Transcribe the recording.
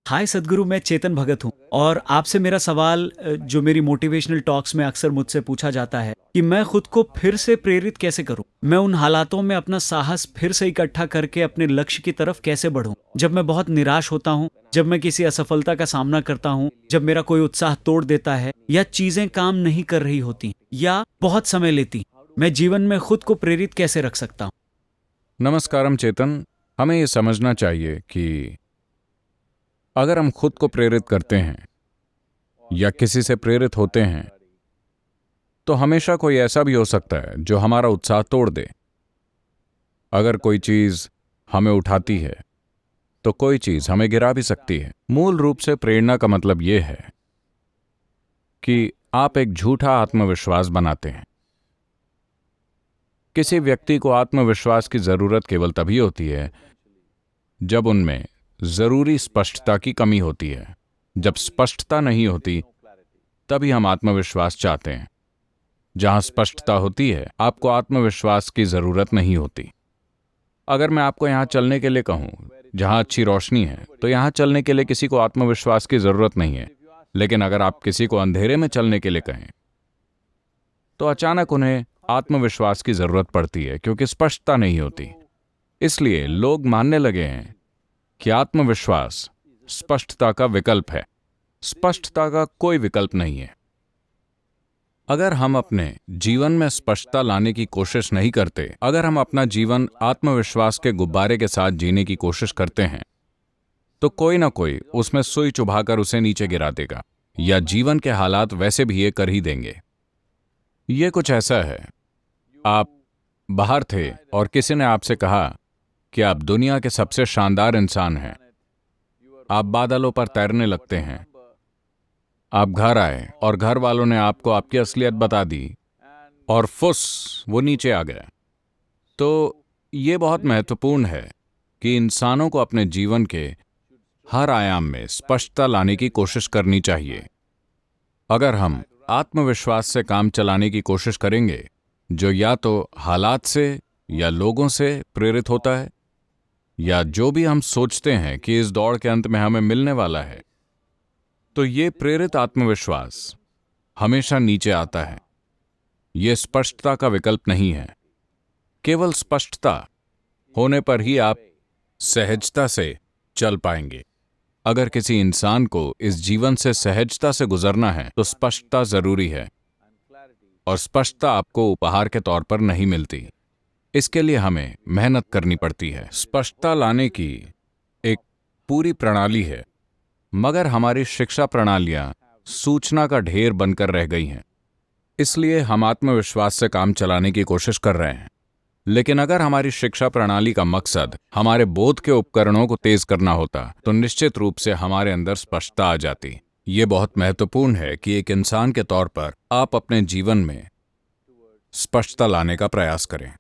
हाय सदगुरु, मैं चेतन भगत हूँ और आपसे मेरा सवाल जो मेरी मोटिवेशनल टॉक्स में अक्सर मुझसे पूछा जाता है कि मैं खुद को फिर से प्रेरित कैसे करूँ। मैं उन हालातों में अपना साहस फिर से इकट्ठा करके अपने लक्ष्य की तरफ कैसे बढ़ूँ जब मैं बहुत निराश होता हूँ, जब मैं किसी असफलता का सामना करता हूँ, जब मेरा कोई उत्साह तोड़ देता है या चीजें काम नहीं कर रही होती या बहुत समय लेती। मैं जीवन में खुद को प्रेरित कैसे रख सकता हूँ। नमस्कारम चेतन। हमें ये समझना चाहिए कि अगर हम खुद को प्रेरित करते हैं या किसी से प्रेरित होते हैं तो हमेशा कोई ऐसा भी हो सकता है जो हमारा उत्साह तोड़ दे। अगर कोई चीज हमें उठाती है तो कोई चीज हमें गिरा भी सकती है। मूल रूप से प्रेरणा का मतलब यह है कि आप एक झूठा आत्मविश्वास बनाते हैं। किसी व्यक्ति को आत्मविश्वास की जरूरत केवल तभी होती है जब उनमें जरूरी स्पष्टता की कमी होती है। जब स्पष्टता नहीं होती तभी हम आत्मविश्वास चाहते हैं। जहां स्पष्टता होती है आपको आत्मविश्वास की जरूरत नहीं होती। अगर मैं आपको यहां चलने के लिए कहूं जहां अच्छी रोशनी है तो यहां चलने के लिए किसी को आत्मविश्वास की जरूरत नहीं है। लेकिन अगर आप किसी को अंधेरे में चलने के लिए कहें तो अचानक उन्हें आत्मविश्वास की जरूरत पड़ती है क्योंकि स्पष्टता नहीं होती। इसलिए लोग मानने लगे हैं कि आत्मविश्वास स्पष्टता का विकल्प है। स्पष्टता का कोई विकल्प नहीं है। अगर हम अपने जीवन में स्पष्टता लाने की कोशिश नहीं करते, अगर हम अपना जीवन आत्मविश्वास के गुब्बारे के साथ जीने की कोशिश करते हैं तो कोई ना कोई उसमें सुई चुभाकर उसे नीचे गिरा देगा या जीवन के हालात वैसे भी ये कर ही देंगे। ये कुछ ऐसा है, आप बाहर थे और किसी ने आपसे कहा कि आप दुनिया के सबसे शानदार इंसान हैं। आप बादलों पर तैरने लगते हैं। आप घर आए और घर वालों ने आपको आपकी असलियत बता दी और फुस वो नीचे आ गया। तो ये बहुत महत्वपूर्ण है कि इंसानों को अपने जीवन के हर आयाम में स्पष्टता लाने की कोशिश करनी चाहिए। अगर हम आत्मविश्वास से काम चलाने की कोशिश करेंगे जो या तो हालात से या लोगों से प्रेरित होता है या जो भी हम सोचते हैं कि इस दौड़ के अंत में हमें मिलने वाला है, तो ये प्रेरित आत्मविश्वास हमेशा नीचे आता है। ये स्पष्टता का विकल्प नहीं है। केवल स्पष्टता होने पर ही आप सहजता से चल पाएंगे। अगर किसी इंसान को इस जीवन से सहजता से गुजरना है तो स्पष्टता जरूरी है और स्पष्टता आपको उपहार के तौर पर नहीं मिलती। इसके लिए हमें मेहनत करनी पड़ती है। स्पष्टता लाने की एक पूरी प्रणाली है, मगर हमारी शिक्षा प्रणालियां सूचना का ढेर बनकर रह गई हैं। इसलिए हम आत्मविश्वास से काम चलाने की कोशिश कर रहे हैं। लेकिन अगर हमारी शिक्षा प्रणाली का मकसद हमारे बोध के उपकरणों को तेज करना होता तो निश्चित रूप से हमारे अंदर स्पष्टता आ जाती। ये बहुत महत्वपूर्ण है कि एक इंसान के तौर पर आप अपने जीवन में स्पष्टता लाने का प्रयास करें।